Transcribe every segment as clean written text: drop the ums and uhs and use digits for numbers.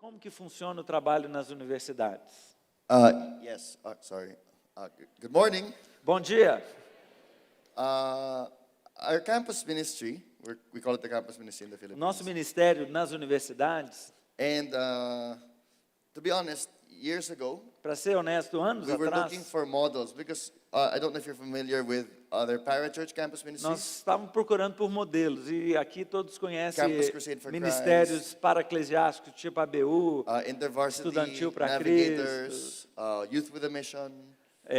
Como que funciona o trabalho nas universidades? Yes, sorry. Good morning. Bom dia. Our campus ministry, we call it the campus ministry in the Philippines. Nosso ministério nas universidades, And to be honest, years ago, para ser honesto, anos we were atrás, looking for models because I don't know if you're familiar with other parachurch campus nós ministries. estávamos procurando por modelos, e aqui todos conhecem Campus Crusade for ministérios para-eclesiásticos, tipo ABU, InterVarsity, Estudantil para Navigators, Youth with a Mission.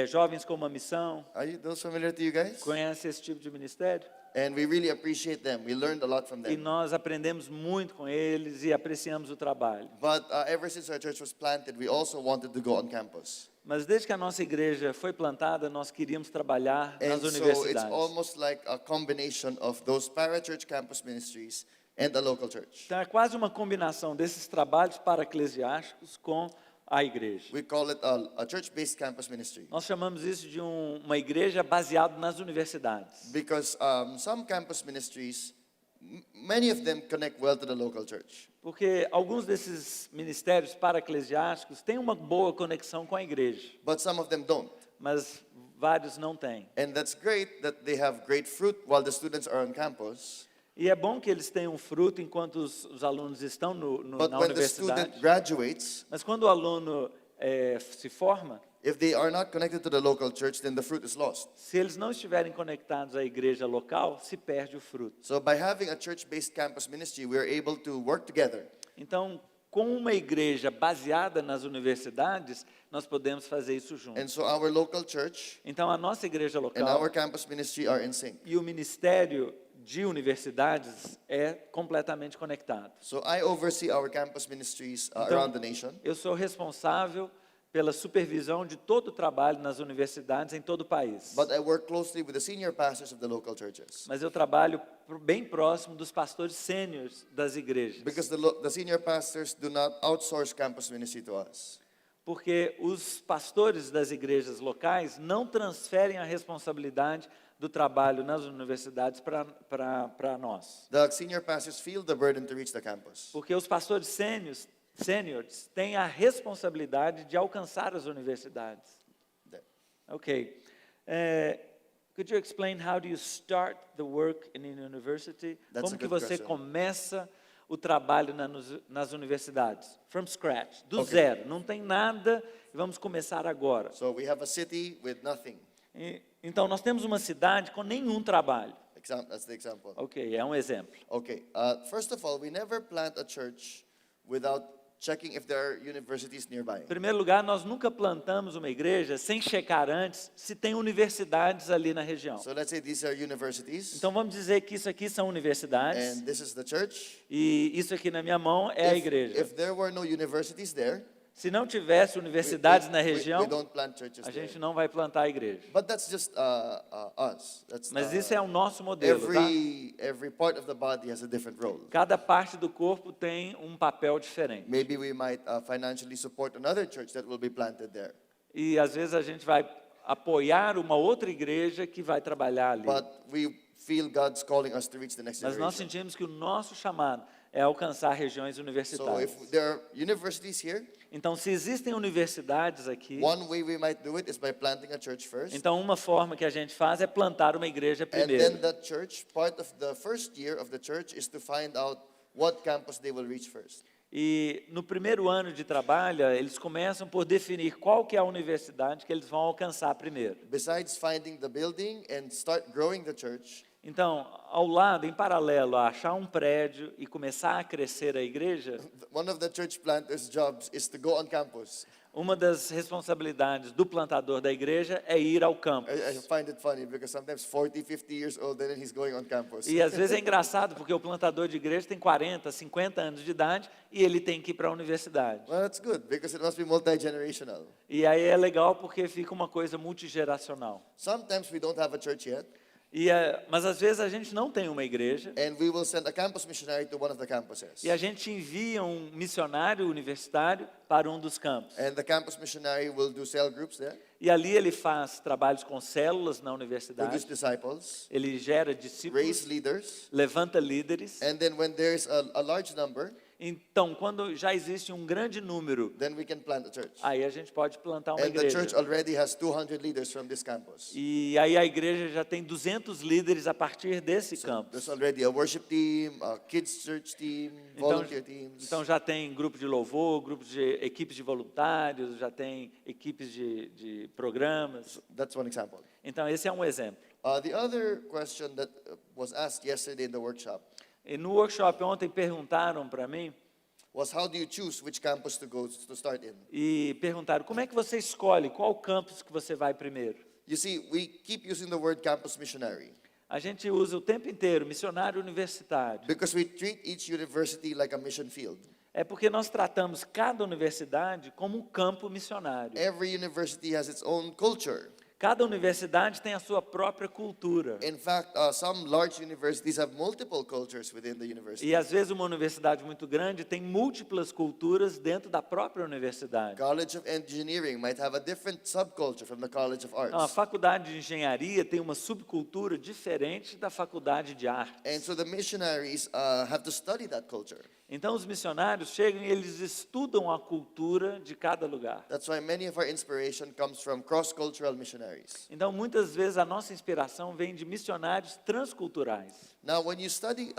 Jovens com uma missão. Are those familiar to you guys? Conhece esse tipo de ministério? And we really appreciate them. We learned a lot from E them. nós aprendemos muito com eles e apreciamos o trabalho. But ever since our church was planted, we also wanted to go on campus. Mas desde que a nossa igreja foi plantada, nós queríamos trabalhar nas And so it's universidades. almost like a combination of those parachurch campus ministries and the local church. Então é quase uma combinação desses trabalhos para-eclesiásticos com a igreja. We call it a church-based campus ministry. Nós chamamos isso de uma igreja baseada nas universidades. Because some campus ministries, many of them connect well to the local church. Porque alguns desses ministérios para-eclesiásticos têm uma boa conexão com a igreja, But some of them don't. mas vários não têm. And that's great that they have great fruit while the students are on campus. E é bom que eles tenham fruto enquanto os alunos estão But na when the universidade. student graduates, Mas quando o aluno se forma, if they are not connected to the local church, then the fruit is lost. se eles não estiverem conectados à igreja local, se perde o fruto. So by having a church-based campus ministry, we are able to work together. Então, com uma igreja baseada nas universidades, nós podemos fazer isso juntos. And so our local church Então, a nossa igreja and local our campus ministry are in sync. e o ministério de universidades é completamente conectado. So I oversee our campus ministries around the nation. Eu sou responsável pela supervisão de todo o trabalho nas universidades em todo o país. But I work closely with the senior pastors of the local churches. Mas eu trabalho bem próximo dos pastores sêniores das igrejas. Because the senior pastors do not outsource campus ministry to us. Porque os pastores das igrejas locais não transferem a responsabilidade do trabalho nas universidades para nós. The senior pastors feel the burden to reach the campus. Porque os pastores sêniores têm a responsabilidade de alcançar as universidades. Okay. Could you explain how do you start the work in a university? That's Como a que good você question. começa o trabalho nas universidades? From scratch, do Okay. zero. Não tem nada e vamos começar agora. So we have a city with nothing. Então, nós temos uma cidade com nenhum trabalho. That's the example. Ok, é um exemplo. Okay. First of all, we never plant a church without checking if there are universities nearby. Em primeiro lugar, nós nunca plantamos uma igreja sem checar antes se tem universidades ali na região. So let's say these are universities. Então, vamos dizer que isso aqui são universidades And this is the church. e isso aqui na minha mão é a igreja. If there were no universities there, Se não tivesse universidades na we região, don't plant churches a there. gente não vai plantar a igreja. But that's just us. That's Mas isso é o nosso modelo, tá? every part of the body has a different role. Cada parte do corpo tem um papel diferente. Maybe we might financially support another church that will be planted there. E às vezes a gente vai apoiar uma outra igreja que vai trabalhar ali. But we feel God's calling us to reach the next Mas nós generation. sentimos que o nosso chamado é alcançar regiões So universitárias. if there are universities here, Então, se existem universidades aqui, one way we might do it is by planting a church first. então uma forma que a gente faz é plantar uma igreja And then primeiro. that church, part of the first year of the church is to find out what campus they will reach first. E no primeiro ano de trabalho, eles começam por definir qual que é a universidade que eles vão alcançar primeiro. Besides finding the building and start growing the church, Então, ao lado, em paralelo a achar um prédio e começar a crescer a igreja, one of the church planters' jobs is to go on campus. uma das responsabilidades do plantador da igreja é ir ao campus. I find it funny because sometimes 40, 50 years old and then he's going on campus. E às vezes é engraçado porque o plantador de igreja tem 40, 50 anos de idade e ele tem que ir para a universidade. Well, that's good because it must be multi-generational. E aí é legal porque fica uma coisa multigeracional. Sometimes we don't have a church yet, Mas às vezes a gente não tem uma igreja and we will send a campus missionary to one of the campuses. e a gente envia um missionário universitário para um dos campos. And the campus missionary will do cell groups there, E ali ele faz trabalhos com células na universidade, produce disciples, ele gera discípulos, raise leaders, levanta líderes, and then when there's a large number, Então, quando já existe um grande número, then we can plant a church. aí a gente pode plantar uma And the church igreja. already has 200 leaders from this campus. E aí a igreja já tem 200 líderes a partir desse So campus. there's already a worship team, a kids church team, volunteer teams. Então já tem grupo de louvor, grupos de equipes de voluntários, já tem equipes de programas. That's one example. Então esse é um exemplo. The other question that was asked yesterday in the workshop E no workshop ontem perguntaram para mim, was how do you choose which campus to start in? e perguntaram, como é que você escolhe qual campus que você vai primeiro? You see, we keep using the word campus missionary A gente usa o tempo inteiro, missionário universitário. because we treat each university like a mission field. É porque nós tratamos cada universidade como um campo missionário. Every university has its own culture. Cada universidade tem a sua própria cultura. In fact, some large universities have multiple cultures within the university. E às vezes uma universidade muito grande tem múltiplas culturas dentro da própria universidade. College of Engineering might have a different subculture from the College of Então, a Arts. faculdade de engenharia tem uma subcultura diferente da faculdade de arte. And so the missionaries have to study that culture. Então os missionários chegam e eles estudam a cultura de cada lugar. That's why many of our inspiration comes from cross-cultural missionaries. Então muitas vezes a nossa inspiração vem de missionários transculturais. Now, when you study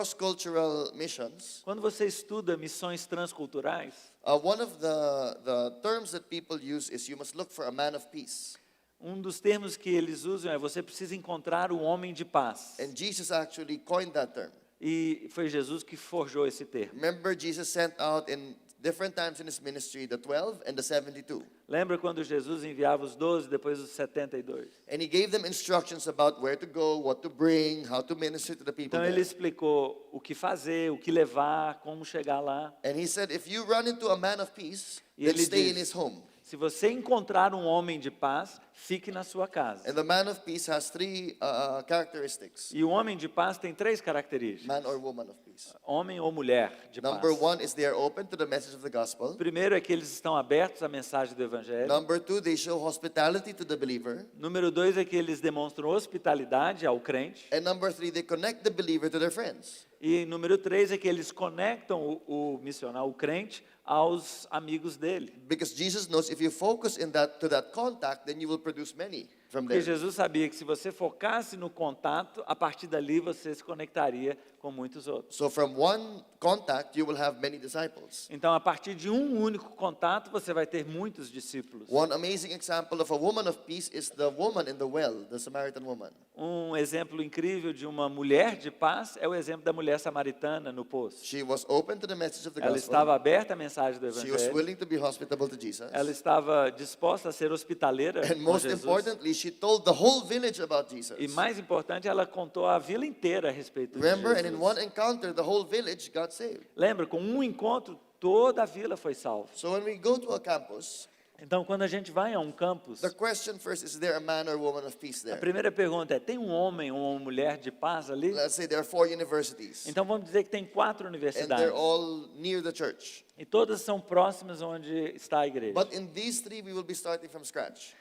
cross-cultural missions, Quando você estuda missões transculturais, one of the terms that people use is you must look for a man of peace. um dos termos que eles usam é você precisa encontrar o homem de paz. And Jesus actually coined that term. E foi Jesus que forjou esse termo. Remember, Jesus sent out in different times in his ministry the 12 and the 72. Lembra quando Jesus enviava os 12, depois os 72? And he gave them instructions about where to go, what to bring, how to minister to the people Então ele there. explicou o que fazer, o que levar, como chegar lá. And he said, if you run into a man of peace, E then ele stay diz, in his home. Se você encontrar um homem de paz, fique na sua casa. And the man of peace has three characteristics. E o homem de paz tem 3 características: Man or woman of peace. homem ou mulher de paz. Number 1 is they are open to the message of the gospel. Primeiro é que eles estão abertos à mensagem do evangelho. Number 2, they show hospitality to the believer. Número 2 é que eles demonstram hospitalidade ao crente. And number 3, they connect the believer to their friends. E número 3 é que eles conectam o missionário, o crente, aos amigos dele. Because Jesus knows if you focus to that contact, then you will produce many from Porque there. Jesus sabia que se você focasse no contato, a partir dali você se conectaria com muitos outros. So from one contact, you will have many disciples. Então, a partir de um único contato, você vai ter muitos discípulos. One amazing example of a woman of peace is the woman in the well, the Samaritan woman. Um exemplo incrível de uma mulher de paz é o exemplo da mulher samaritana no poço. She was open to the message of the Ela gospel. estava aberta à mensagem do She was evangelho. willing to be hospitable to Jesus. Ela estava disposta a ser hospitaleira And com most Jesus. importantly, she told the whole village about Jesus. E mais importante, ela contou a vila inteira a respeito de Remember, and in Jesus. one encounter, the whole village got saved. Lembra, com um encontro, toda a vila foi salva. So when we go to a campus, Então, quando a gente vai a um campus, the question first is there a man or woman of peace a there? primeira pergunta é, tem um homem ou uma mulher de paz ali? Let's say there are 4 universities, Então, vamos dizer que tem 4 and universidades. they're all near the church. E todas são próximas onde está a igreja. But in these 3, we will be starting from scratch.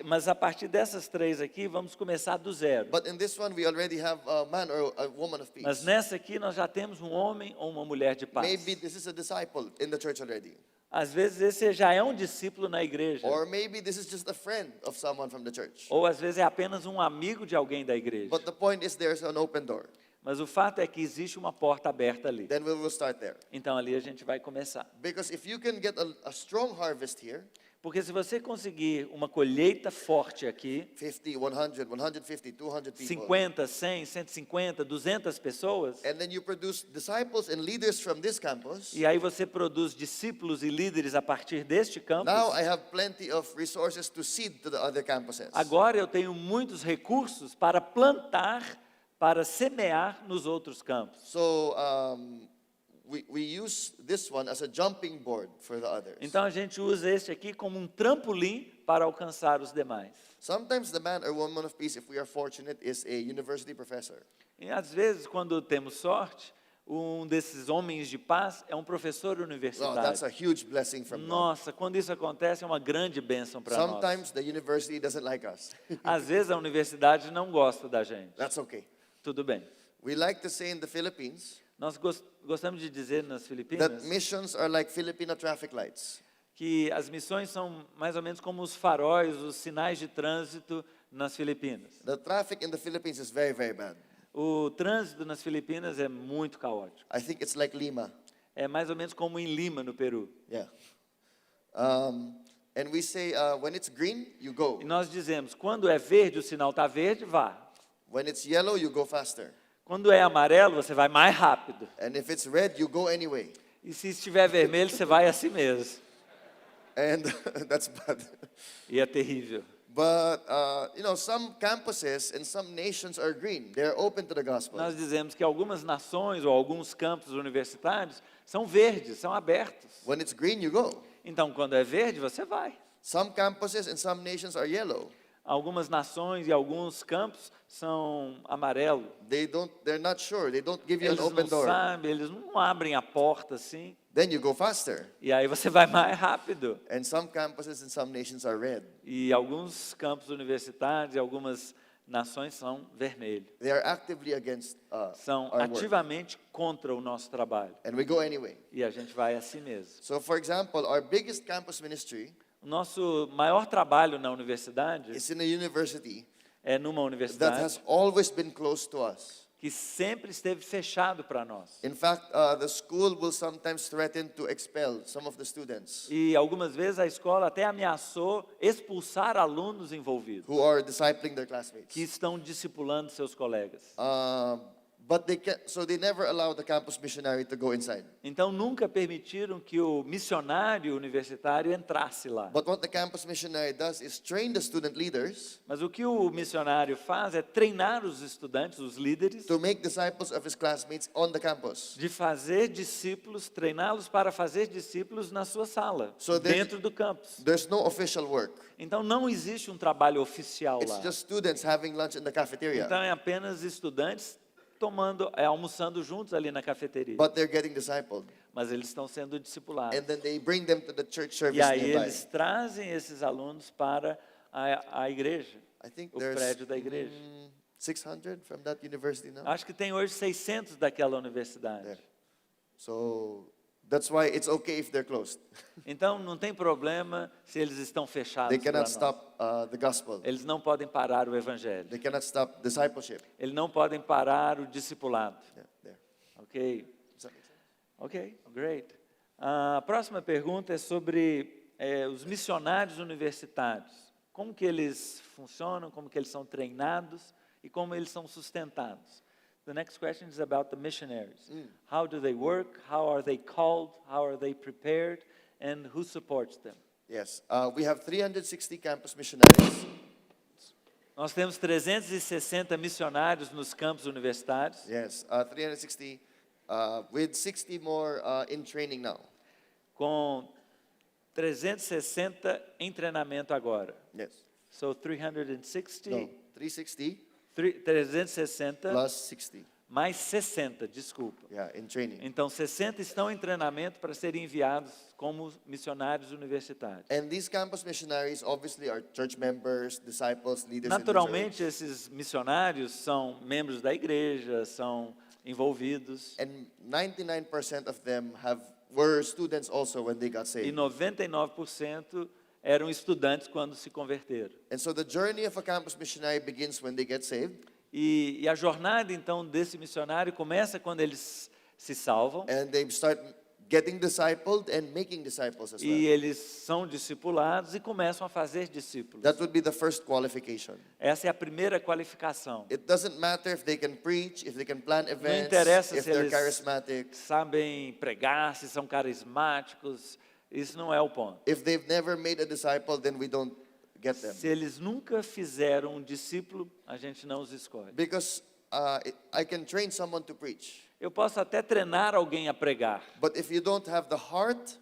Mas a partir dessas 3 aqui, vamos começar do zero. But in this one, we already have a man or a woman of Mas peace. nessa aqui, nós já temos um homem ou uma mulher de paz. Maybe this is a disciple in the church already. Às vezes, esse já é um discípulo na igreja. Or maybe this is just a friend of someone from the church. Ou às vezes é apenas um amigo de alguém da igreja. But the point is there's an open door. Mas o fato é que existe uma porta aberta ali. Then we will start there. Então ali a gente vai começar. Because if you can get a strong harvest here, Porque se você conseguir uma colheita forte aqui, 50, 100, 150, 200 people, 50, 100, 150, 200 pessoas, and then you produce disciples and leaders from this campus, e aí você produz discípulos e líderes a partir deste campus, now I have plenty of resources to seed to the other campuses. agora eu tenho muitos recursos para plantar, para semear nos outros campos. So we use this one as a jumping board for the others. Então a gente usa este aqui como um trampolim para alcançar os demais. Sometimes the man or woman of peace, if we are fortunate, is a university professor. E às vezes, quando temos sorte, um desses homens de paz é um professor Well, that's universitário. a huge blessing from God. Nossa, quando isso acontece, é uma grande bênção para nós. Sometimes the university doesn't like us. Às vezes a universidade não gosta da gente. That's okay. Tudo bem. We like to say in the Philippines, Nós gostamos de dizer nas that Filipinas missions are like Filipino traffic lights. que as missões são mais ou menos como os faróis, os sinais de trânsito nas Filipinas. The traffic in the Philippines is very, very bad. O trânsito nas Filipinas é muito caótico. I think it's like Lima. É mais ou menos como em Lima, no Peru. Yeah. And we say, when it's green, you go. E nós dizemos, quando é verde, o sinal está verde, vá. When it's yellow, you go faster. Quando é amarelo, você vai mais rápido. And if it's red, you go anyway. E se estiver vermelho, você vai assim mesmo. And that's bad. E é terrível. But, some campuses and some nations are green. They're open to the gospel. Nós dizemos que algumas nações ou alguns campos universitários são verdes, são abertos. When it's green, you go. Então, quando é verde, você vai. Some campuses and some nations are yellow. Algumas nações e alguns campos são amarelo. They're not sure. They don't give you Eles an open não door. sabem, eles não abrem a porta assim. Then you go faster. E aí você vai mais rápido. And some campuses and some nations are red. E alguns campos universitários e algumas nações são vermelhos. They are actively against São our work. ativamente contra o nosso trabalho. And we go anyway. E a gente vai assim mesmo. So, for example, our biggest campus ministry O nosso maior trabalho na universidade is in a university é numa that universidade has always been close to us. que sempre esteve fechado para nós. In fact, the school will sometimes threaten to expel some of the students E algumas vezes a escola até ameaçou expulsar alunos envolvidos, who are discipling their classmates. que estão discipulando seus colegas. But they never allow the campus missionary to go inside. Então nunca permitiram que o missionário universitário entrasse lá. But what the campus missionary does is train the student leaders Mas o que o missionário faz é treinar os estudantes, os líderes, to make disciples of his classmates on the campus. de fazer discípulos, treiná-los para fazer discípulos na sua sala, So there's- dentro do campus. There's no official work. Então não existe um trabalho oficial It's lá. just students having lunch in the cafeteria. Então é apenas estudantes almoçando juntos ali na cafeteria. But they're getting discipled. Mas eles estão sendo discipulados. And then they bring them to the church service E aí nearby. eles trazem esses alunos para a igreja, I think o there's prédio da igreja. 600 from that university now. Acho que tem hoje 600 daquela universidade. There. So that's why it's okay if they're closed. Então não tem problema se eles estão fechados They para cannot nós. stop the gospel. Eles não podem parar o evangelho. They cannot stop discipleship. Eles não podem parar o discipulado. Yeah, there. Ok? Does that make sense? Ok, great. A próxima pergunta é sobre os missionários universitários. Como que eles funcionam, como que eles são treinados e como eles são sustentados. The next question is about the missionaries. How do they work? How are they called? How are they prepared? And who supports them? Yes, we have 360 campus missionaries. Nós temos 360 missionários nos campos universitários. Yes, 360 with 60 more in training now. Com 360 em treinamento agora. Yes. So 360, No, 360 360 plus 60. mais 60, desculpa. Yeah, in training. Então 60 estão em treinamento para serem enviados como missionários universitários. And these campus missionaries obviously are church members, disciples, leaders in the Naturalmente, church. esses missionários são membros da igreja, são envolvidos. And 99% of them were students also when they got E saved. 99% eram estudantes quando se converteram. And so the journey of a campus missionary begins when they get saved. E a jornada, então, desse missionário começa quando eles se salvam. And they start getting discipled and making disciples as E well. eles são discipulados e começam a fazer discípulos. That would be the first qualification. Essa é a primeira qualificação. It doesn't matter if they can preach, if they can plan events, interessa if se they're eles- charismatic. Sabem pregar, se são carismáticos, isso não é o ponto. If they've never made a disciple, then we don't get them. Se eles nunca fizeram um discípulo, a gente não os escolhe. Because I can train someone to preach. Eu posso até treinar alguém a pregar, But if you don't have the heart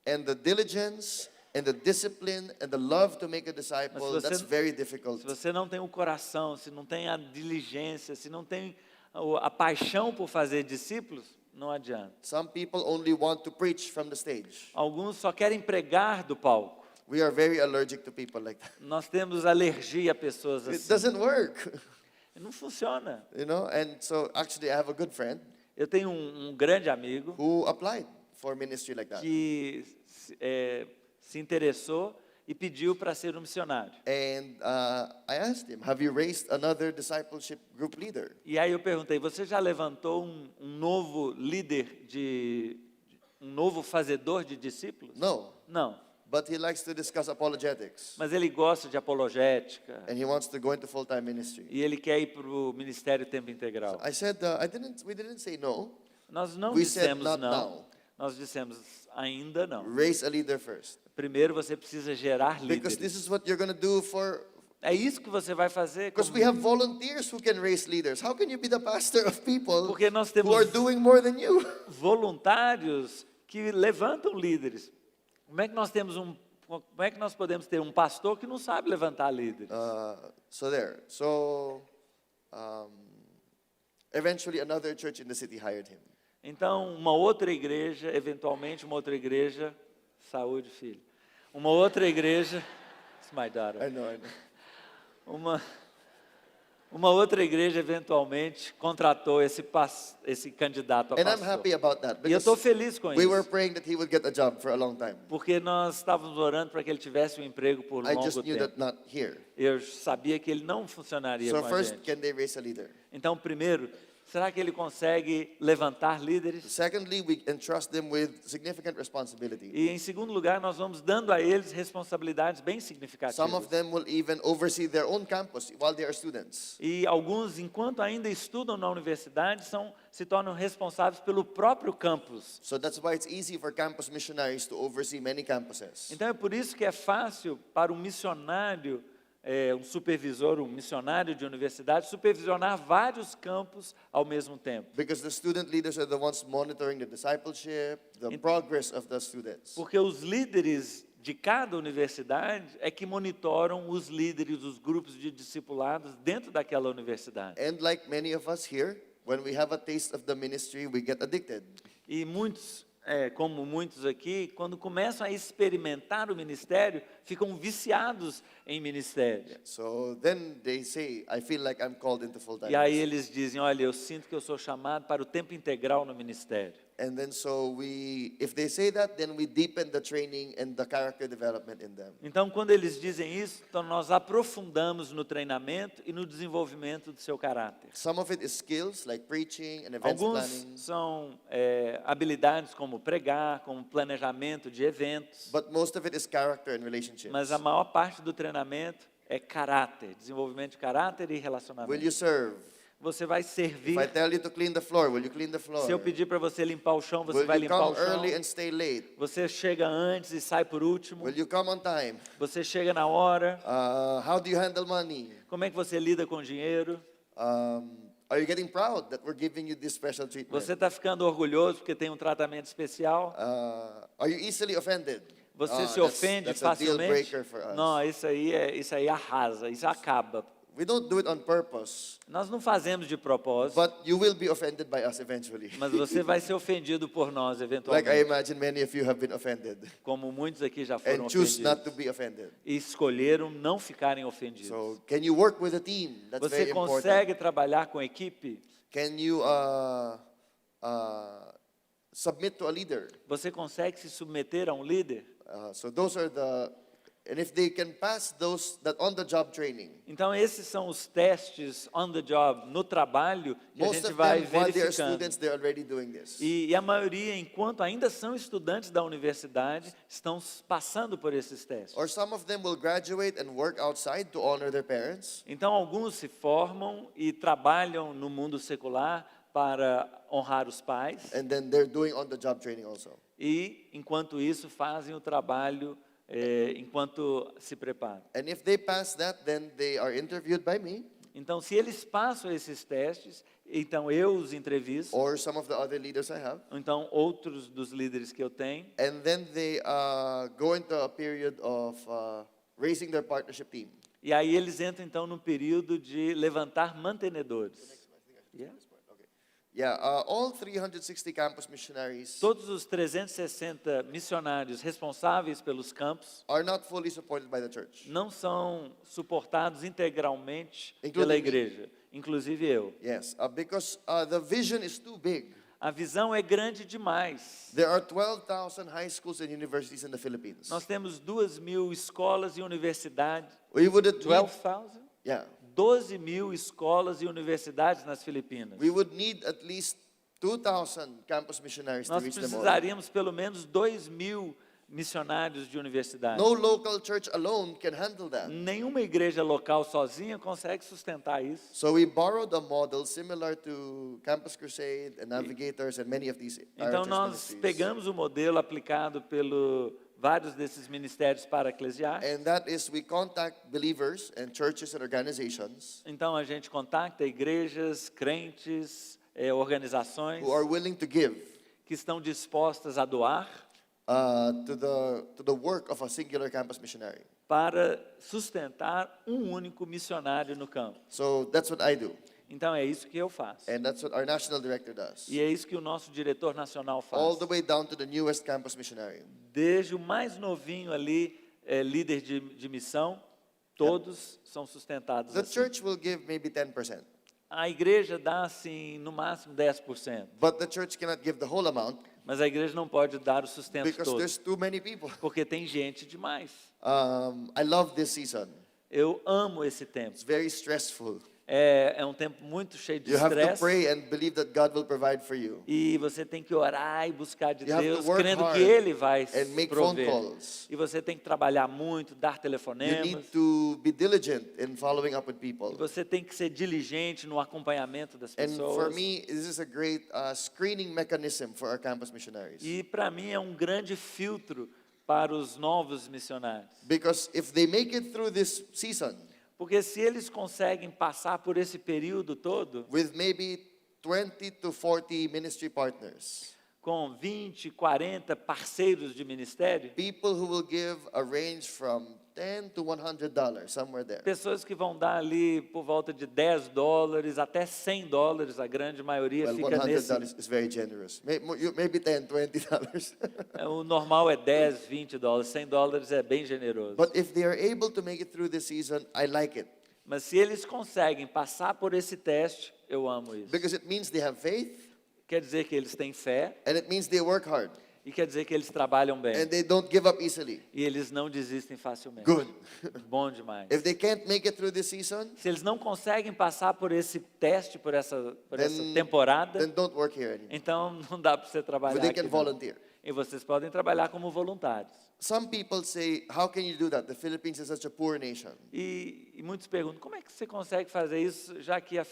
and the diligence and the discipline and the love to make a disciple, Mas se você- that's very difficult. se você não tem o coração, se não tem a diligência, se não tem a paixão por fazer discípulos, não adianta. Some people only want to preach from the stage. Alguns só querem pregar do palco. We are very allergic to people like that. Nós temos alergia a pessoas It assim. doesn't work, Não funciona. you know? And so actually I have a good friend. Eu tenho um grande amigo who applied for ministry like that. que se interessou e pediu para ser um missionário. And I asked him, have you raised another discipleship group leader? E aí eu perguntei, você já levantou um novo líder um novo fazedor de discípulos? No, Não, but he likes to discuss apologetics. mas ele gosta de apologética And he wants to go into full-time ministry. e ele quer ir para o ministério tempo integral. I said, we didn't say no. Nós não We said dissemos not não, now. nós dissemos ainda não. Raise a leader first. Primeiro você precisa gerar Because this líderes. is what you're going to do for... É isso que você vai fazer. Because we have volunteers who can raise leaders. How can you be the pastor of people Porque nós who temos are doing more than you? voluntários que levantam líderes. Como é que nós podemos ter um pastor que não sabe levantar líderes? Eventually another church in the city hired him. Então, eventualmente uma outra igreja, saúde, filho. Uma outra igreja, it's my daughter. I know. Uma outra igreja eventualmente contratou esse candidato a And I'm pastor. happy about that E eu estou because feliz com we were isso. praying that he would get a job for a long time. Porque nós estávamos orando para que ele tivesse um emprego por I longo just knew tempo. that not here. Eu sabia que ele não funcionaria So com a first, gente. can they raise a leader? Então, primeiro, será que ele consegue levantar líderes? Secondly, we entrust them with significant responsibility. E, em segundo lugar, nós vamos dando a eles responsabilidades bem Some of significativas. them will even oversee their own campus while they are students. E alguns, enquanto ainda estudam na universidade, se tornam responsáveis pelo próprio campus. So that's why it's easy for campus missionaries to oversee many campuses. Então, é por isso que é fácil para um missionário, um missionário de universidade, supervisionar vários campos ao mesmo tempo. Because the student leaders are the ones monitoring the discipleship, the progress of the students. Porque os líderes de cada universidade é que monitoram os líderes, os grupos de discipulados dentro daquela universidade. And like many of us here, when we have a taste of the ministry, we get addicted. E muitos, como muitos aqui, quando começam a experimentar o ministério, ficam viciados em ministério. So then they say, I feel like I'm called into full-time E aí ministry. eles dizem, olha, eu sinto que eu sou chamado para o tempo integral no ministério. And then if they say that, then we deepen the training and the character development in them. Então, quando eles dizem isso, então nós aprofundamos no treinamento e no desenvolvimento do seu caráter. Some of it is skills like preaching and events Alguns planning. são habilidades como pregar, como planejamento de eventos, But most of it is character and relationships. mas a maior parte do treinamento é caráter, desenvolvimento de caráter e Will relacionamento. you serve? Você vai servir. If I tell you to clean the floor, will you clean the floor? Se eu pedir para você limpar o chão, você Will vai you limpar come o chão. early and stay late? Você chega antes e sai por último. Will you come on time? Você chega na hora. How do you handle money? Como é que você lida com dinheiro? Are you getting proud that we're giving you this special treatment? Você está ficando orgulhoso porque tem um tratamento especial? Are you easily offended? Você se That's ofende a deal facilmente? breaker for us. Não, isso aí arrasa, isso acaba. We don't do it on purpose, Nós não fazemos de propósito, but you will be offended by us eventually. mas você vai ser ofendido por nós Like I eventualmente, imagine many of you have been offended como muitos aqui já foram and choose not to ofendidos be offended. e escolheram não ficarem ofendidos. So, can you work with a team? That's Você very important. consegue trabalhar com equipe? Can you submit to a leader? Você consegue se submeter a um líder? So those are and if they can pass that on-the-job training, Então, esses são os testes on the job, no trabalho, que a most gente of vai them, while they are verificando. students, they're already doing this. E a maioria, enquanto ainda são estudantes da universidade, estão passando por esses testes. Or some of them will graduate and work outside to honor their parents. Então, alguns se formam e trabalham no mundo secular para honrar os pais. And then they're doing on-the-job training also. E, enquanto isso, fazem o trabalho enquanto se preparam. And if they pass that, then they are interviewed by me Então, se eles passam esses testes, então eu os entrevisto, or some of the other leaders I have. ou então outros dos líderes que eu tenho, And then they go into a period of raising their partnership team. e aí eles entram então no período de levantar mantenedores. Yeah. Yeah, all 360 campus missionaries Todos os 360 missionários responsáveis pelos campos are not fully supported by the church. não são suportados integralmente Including pela me. igreja, inclusive eu. Yes, because the vision is too big. A visão é grande demais. There are 12,000 high schools and universities in the Philippines. Nós temos 2.000 escolas e universidades. We would need, 12,000? yeah, 12.000 escolas e universidades nas Filipinas. we would need at least 2,000 campus missionaries to Nós reach them all. precisaríamos pelo menos 2.000 missionários de universidade. No local church alone can handle that. Nenhuma igreja local sozinha consegue sustentar isso. So we borrowed a model similar to Campus Crusade and Navigators and many of these Então church nós ministries. pegamos o modelo aplicado pelo vários desses ministérios para eclesiásticos. And that is we contact believers and churches and organizations Então a gente contacta igrejas, crentes, organizações who are willing to give que estão dispostas a doar to the work of a singular campus missionary. para sustentar um único missionário no campo. So that's what I do. Então é isso que eu faço. And that's what our national director does. E é isso que o nosso diretor nacional All faz. the way down to the newest campus missionary. Desde o mais novinho ali, líder de missão, todos são sustentados The assim. church will give maybe 10%. A igreja dá assim, no máximo 10%. But the church cannot give the whole amount Mas a igreja não pode dar o sustento because todo, there's too many people. porque tem gente demais. I love this season. Eu amo esse tempo. It's very stressful. É um tempo muito cheio de You have to estresse. pray and believe that God will provide for you. E você tem que orar e buscar de You have to Deus, work crendo hard que Ele vai and make phone prover. calls. E você tem que trabalhar muito, dar You telefonemas. need to be diligent in following up with E people. você tem que ser diligente no acompanhamento das And for pessoas. me, this is a great screening mechanism for our campus missionaries. E para mim é um grande filtro para os novos missionários. Because if they make it through this season Porque se eles conseguem passar por esse período todo, with maybe 20 to 40 ministry partners, com 20, 40 parceiros de ministério, people who will give a range from $10 to $100, somewhere there. pessoas que vão dar ali por volta de $10 até $100, a grande maioria Well, fica nesse. $100 is very generous. Maybe $10, $20. O normal é $10, $20, $100 é bem generoso. But if they are able to make it through this season, I like it. Mas se eles conseguem passar por esse teste, eu amo isso. Because it means they have faith, Quer dizer que eles têm fé and it means they work hard, e quer dizer que eles trabalham bem. and they don't give up easily. E eles não desistem facilmente. Good. Bom demais. If they can't make it through this season, Se eles não conseguem passar por esse teste, por essa then temporada, don't work here anymore. então não dá para você But trabalhar they aqui. can não. volunteer. E vocês podem trabalhar como voluntários. Some people say, how can you do that? The Philippines is such a poor nation. E muitos perguntam, como é que você consegue fazer isso, já que as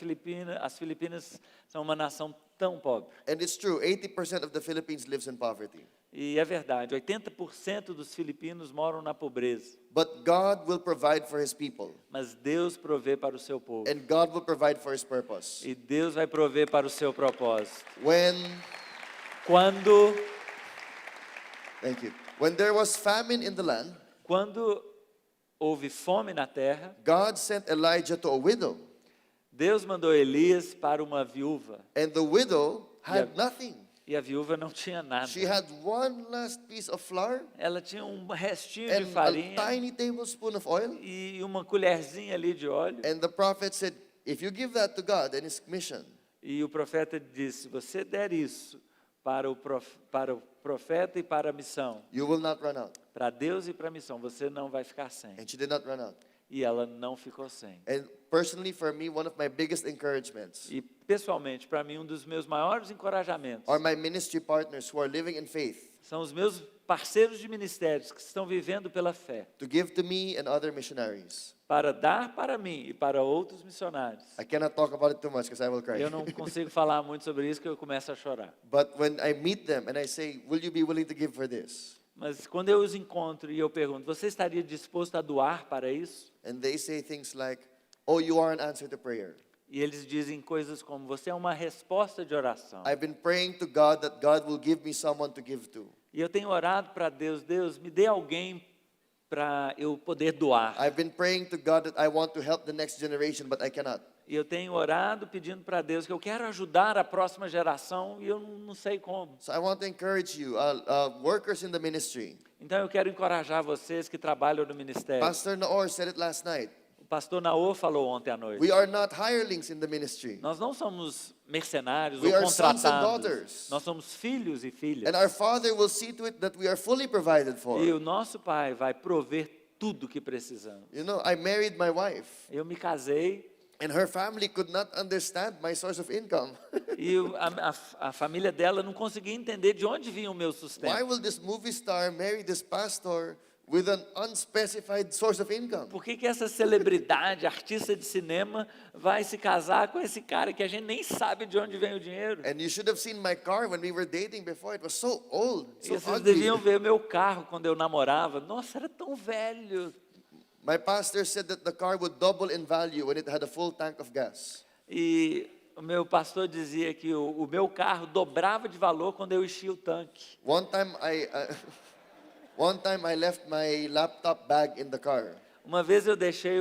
Filipinas são uma nação tão pobre? And it's true, 80% of the Philippines lives in poverty. E é verdade, 80% dos filipinos moram na pobreza. But God will provide for His people. Mas Deus provê para o seu povo. And God will provide for His purpose. E Deus vai prover para o seu propósito. Quando there was famine in the land, Quando houve fome na terra, God sent Elijah to a widow. Deus mandou Elias para uma viúva. And the widow had Yeah. nothing. E a viúva não tinha nada. She had one last piece of flour Ela tinha um restinho de and a farinha tiny tablespoon of oil. e uma colherzinha ali de óleo. And the prophet said, if you give that to God and His mission, E o profeta disse, se você der isso para o profeta e para a missão, you will not run out. para Deus e para a missão, você não vai ficar sem. And she did not run out. E ela não ficou sem. And personally, for me, one of my biggest encouragements E pessoalmente, para mim, um dos meus maiores encorajamentos are my ministry partners who are living in faith são os meus parceiros de ministérios que estão vivendo pela fé, to give to me and other missionaries. para dar para mim e para outros missionários. I cannot talk about it too much because I will cry. Eu não consigo falar muito sobre isso, que eu começo a chorar. But when I meet them and I say, will you be willing to give for this? Mas quando eu os encontro e eu pergunto, você estaria disposto a doar para isso? And they say things like, oh, you are an answer to prayer. E eles dizem coisas como, você é uma resposta de oração. I've been praying to God that God will give me someone to give to. E eu tenho orado para Deus, Deus, me dê alguém para eu poder doar. I've been praying to God that I want to help the next generation, but I cannot. E eu tenho orado pedindo para Deus que eu quero ajudar a próxima geração e eu não sei como. So I want to encourage you, workers in the ministry. Então eu quero encorajar vocês que trabalham no ministério. Pastor Naor said it last night. O pastor Naô falou ontem à noite. We are not hirelings in the ministry. Nós não somos mercenários We ou are sons and contratados. daughters. Nós somos filhos e filhas. And our Father will see to it that we are fully provided for. E o nosso Pai vai prover tudo que precisamos. You know, I married my wife, Eu me casei and her family could not understand my source of income. e a família dela não conseguia entender de onde vinha o meu Why sustento. will this movie star marry this pastor with an unspecified source of income? Por que essa celebridade, artista de cinema, vai se casar com esse cara que a gente nem sabe de onde vem o dinheiro? And you should have seen my car when we were dating before. It was so old, E so vocês ugly. deviam ver o meu carro quando eu namorava. Nossa, era tão velho. My pastor said that the car would double in value when it had a full tank of gas. E o meu pastor dizia que o meu carro dobrava de valor quando eu enchia o tanque. One time I left my laptop bag in the car, Uma vez eu deixei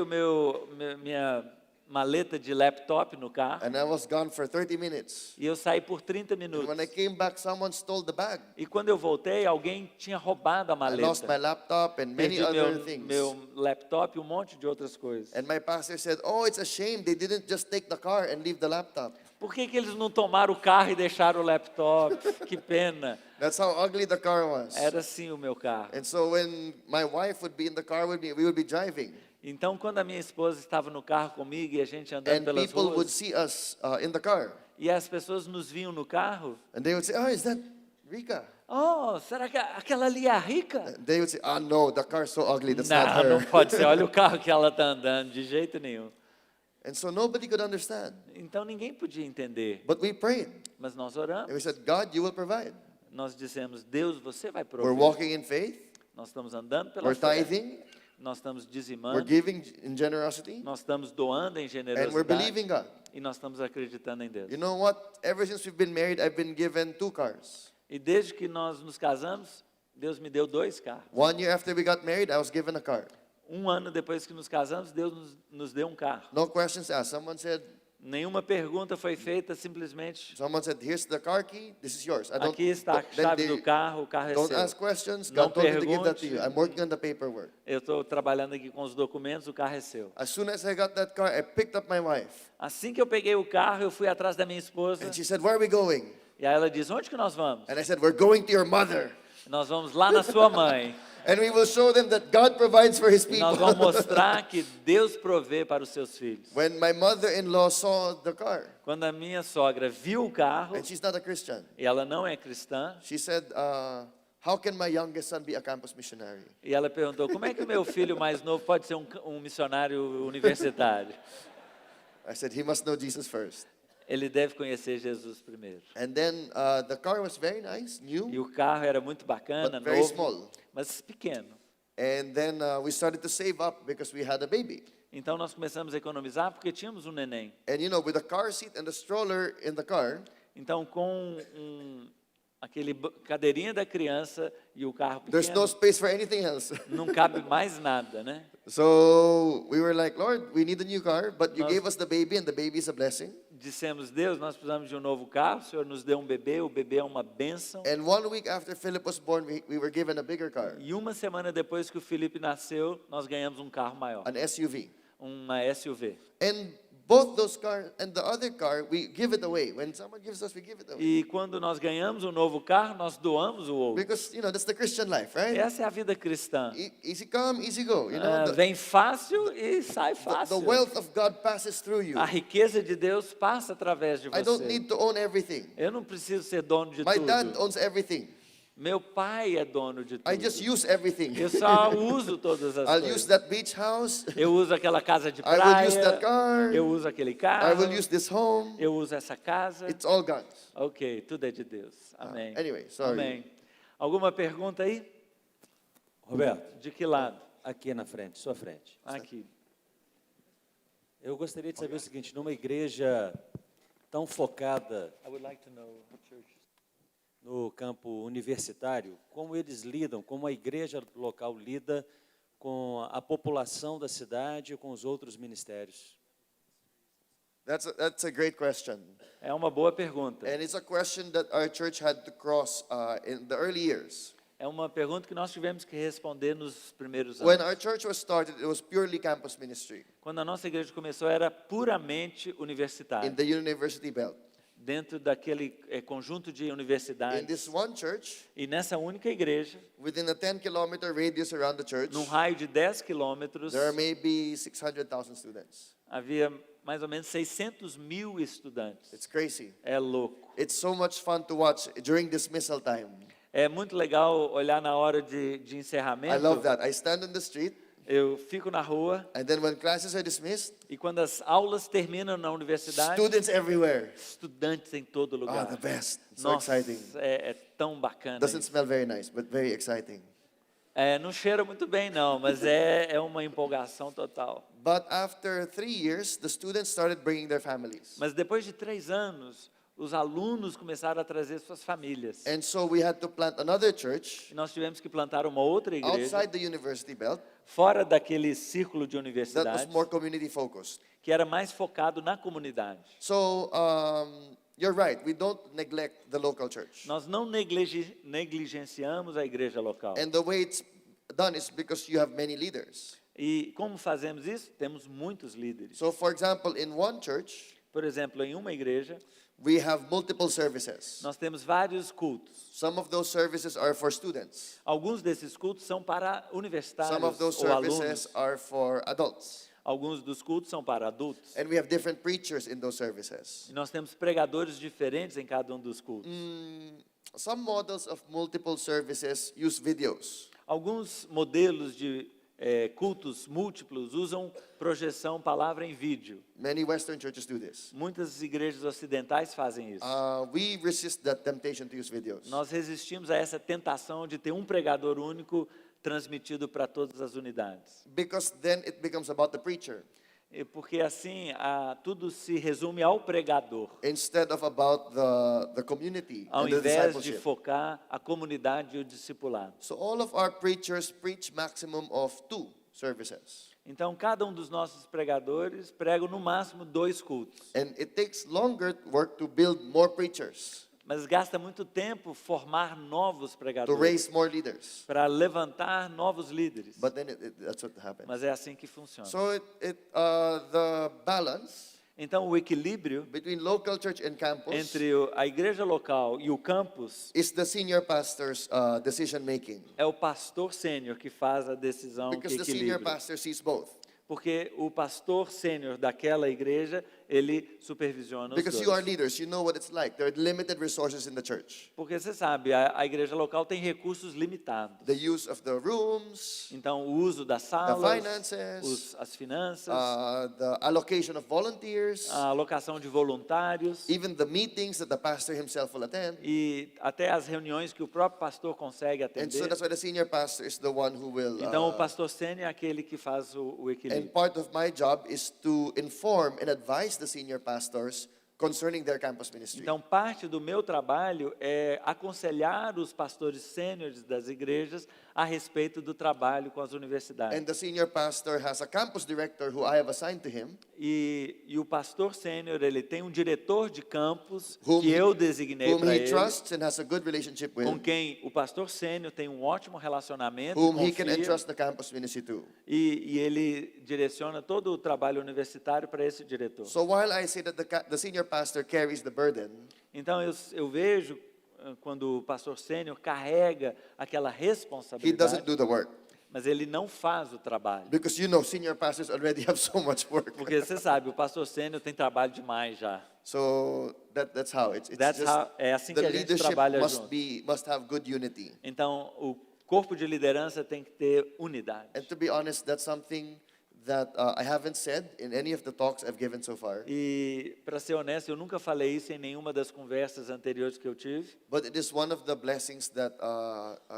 minha maleta de laptop no carro and I was gone for 30 minutes. e eu saí por 30 And minutos. when I came back, someone stole the bag. E quando eu voltei, alguém tinha roubado a I lost my maleta. laptop and many Perdi other things. meu laptop e um monte de outras coisas. And my pastor said, "Oh, it's a shame they didn't just take the car and leave the laptop." Por que eles não tomaram o carro e deixaram o laptop? Que pena. That's how ugly the car was. Era assim o meu carro. And so when my wife would be in the car with me, we would be driving, Então, quando a minha esposa estava no carro comigo e a gente andando and pelas people would ruas, see us in the car, e as pessoas nos viam no carro, and they would say, "Oh, is that Rika?" oh, será que aquela ali é a Rica? And they would say, "Ah, no, the car's so ugly. That's not Não, não her." pode ser. Olha o carro que ela está andando, de jeito nenhum. And so nobody could understand. Então, ninguém podia entender. But we prayed, Mas nós and oramos. we said, "God, you will provide." Nós dissemos, Deus, você vai We're prover. walking in faith. Nós estamos andando pela We're fé. tithing. Nós estamos We're dizimando. giving in generosity, Nós estamos doando em and we're generosidade. believing God. E nós estamos acreditando em Deus. You know what? Ever since we've been married, I've been given 2 cars. E desde que nós nos casamos, Deus me deu 2 carros. 1 year after we got married, I was given a car. Um ano depois que nos casamos, Deus nos deu um carro. No questions asked. Someone said, Nenhuma pergunta foi feita, simplesmente "Here's the car key. This is yours." aqui está a then chave they do carro, o carro é don't seu. ask questions. Não God told me to give that to pergunte. you. I'm working on the paperwork. Eu estou trabalhando aqui com os documentos, o carro é seu. As soon as I got that car, I picked up my wife, Assim que eu peguei o carro, eu fui atrás da minha esposa. and she said, "Where are we going?" E aí ela disse, onde que nós vamos? And I said, "We're going to your mother, Nós vamos lá na sua mãe. and we will show them that God provides for His E nós people." vamos mostrar que Deus provê para os seus filhos. When my mother-in-law saw the car, Quando a minha sogra viu o carro, and she's not a Christian, e ela não é cristã, she said, "How can my youngest son be a campus missionary?" e ela perguntou, como é que o meu filho mais novo pode ser um missionário universitário? I said, "He must know Jesus first." Ele deve conhecer Jesus primeiro. And then the car was very nice, E new, o carro era muito bacana, but very novo, small. mas pequeno. And then we started to save up because we had a baby. Então nós começamos a economizar porque tínhamos um neném. And you know, with the car seat and the stroller in the car, Então com aquele cadeirinha da criança e o carro there's pequeno, no space for anything else. não cabe mais nada, né? So we were like, "Lord, we need a new car, but you Nós- gave us the baby, and the baby is a blessing." Dissemos, Deus, nós precisamos de um novo carro, o Senhor nos deu um bebê, o bebê é uma bênção. And 1 week after Philip was born, we were given a bigger car, E uma semana depois que o Felipe nasceu, nós ganhamos um carro maior, an SUV. uma SUV. And both those cars and the other car, we give it away. When someone gives us, we give it away. E quando nós ganhamos um novo carro, nós doamos o outro. Because, you know, that's the Christian life, right? Essa é a vida cristã. Easy come, easy go. You know, Vem fácil e sai the fácil. wealth of God passes through you. A riqueza de Deus passa através de I don't você. need to own everything. Eu não preciso ser dono de My dad tudo. owns everything. Meu pai é dono de I just tudo. use everything. Eu só uso todas as I'll coisas. use that beach house. Eu uso aquela casa de I will use that praia. car. Eu uso aquele I carro. will use this home. Eu uso essa casa. It's all God's. Ok, tudo é de Deus. Amém. Anyway, sorry. Amém. Alguma pergunta aí? Roberto, De que lado? aqui na frente, sua frente. Aqui. Eu gostaria de saber o seguinte, numa igreja tão focada I would like to know what church. no campo universitário, como eles lidam, como a igreja local lida com a população da cidade e com os outros ministérios? That's a great question. É uma boa pergunta. And it's a question that our church had to cross in the early years. É É uma pergunta que nós tivemos que responder nos primeiros When anos. our church was started, it was purely campus ministry Quando a nossa igreja começou, era puramente in universitária, the university belt. dentro daquele conjunto de In universidades. this one church, E nessa única igreja, within a 10-kilometer radius around the church, num raio de 10 quilômetros, there are maybe 600,000 students. havia mais ou menos 600 mil estudantes. It's crazy. É louco. It's so much fun to watch during dismissal time. É muito legal olhar na hora de I encerramento. love that. I stand on the street, Eu fico na rua and then when classes are dismissed, e quando as aulas terminam na universidade, students everywhere. estudantes em todo Ah, lugar. the best. So Nossa, exciting. é tão bacana. Doesn't isso. smell very nice, but very exciting. Não cheira muito bem não, mas é uma empolgação total. But after 3 years, the students started bringing their families. Mas depois de 3 anos, os alunos começaram a trazer suas famílias. And so we had to plant another church E nós tivemos que plantar uma outra igreja outside the university belt fora daquele círculo de that was universidade more community focused. que era mais focado na comunidade. So you're right, we don't neglect the local church. Nós não negligenciamos a igreja local. And the way it's done is because you have many leaders. E como fazemos isso? Temos muitos líderes. So for example, in one church, Por exemplo, em uma igreja, we have multiple services. nós temos vários cultos. Some of those services are for students. Alguns desses cultos são para Some of universitários those ou services alunos. are for adults. Alguns dos cultos são para adultos. And we have different preachers in those services. E nós temos pregadores diferentes em cada um dos cultos. Some models of multiple services use videos. Alguns modelos de cultos múltiplos usam projeção, palavra em vídeo. Many Western churches do this. Muitas igrejas ocidentais fazem isso. We resist that temptation to use videos. Nós resistimos a essa tentação de ter um pregador único transmitido para todas as unidades. Because then it becomes about the preacher Porque assim, tudo se resume ao pregador, instead of about the community ao and the invés de discipleship. focar a comunidade e o discipulado. So all of our preachers preach maximum of 2 services. Então, cada um dos nossos pregadores prega no máximo 2 cultos. And it takes longer work to build more preachers, Mas gasta muito tempo formar novos to pregadores, raise more leaders. para levantar novos líderes. But then that's what happens. Mas é assim que funciona. So the balance Então, o equilíbrio between local church and campus entre a igreja local e o campus is the senior pastor's decision making. é o pastor sênior que faz a decisão que Because the senior equilibra. pastor sees both. Porque o pastor sênior daquela igreja, ele supervisiona os Because you are dois. leaders, you know what it's like. There are limited resources in the church. Porque você sabe, a igreja local tem recursos limitados. The use of the rooms, Então, o uso das the salas, finances, as finanças, the allocation of volunteers, a alocação de voluntários even the meetings that the pastor himself will attend. e até as reuniões que o próprio pastor consegue And so atender. that's why the senior pastor is the one who will. Então, o pastor sênior é aquele que faz o And equilíbrio. part of my job is to inform and advise the senior pastors concerning their campus ministry. Então, parte do meu trabalho é aconselhar os pastores sêniores das igrejas a respeito do trabalho com as universidades. And the senior pastor has a campus director who I have assigned to him, E o pastor sênior, ele tem um diretor de campus whom que eu designei whom para he ele, trusts and has a good relationship com with, quem o pastor sênior tem um ótimo relacionamento, whom he can confia, entrust the campus ministry to. e ele direciona todo o trabalho universitário para esse diretor. So while I say that the senior pastor carries the burden, Então, eu vejo quando o pastor sênior carrega aquela he doesn't responsabilidade, do the work. mas ele não faz o trabalho. Because senior pastors already have so much work. Porque você sabe, o pastor sênior tem trabalho demais já. So that's how it's That's just how- é assim the que a gente leadership trabalha junto. must have good unity. Então, o corpo de liderança tem que ter unidade. And to be honest, that's something that I haven't said in any of the talks I've given so far. E, para ser honesto, eu nunca falei isso em nenhuma das conversas anteriores que eu tive, But it is one of the blessings that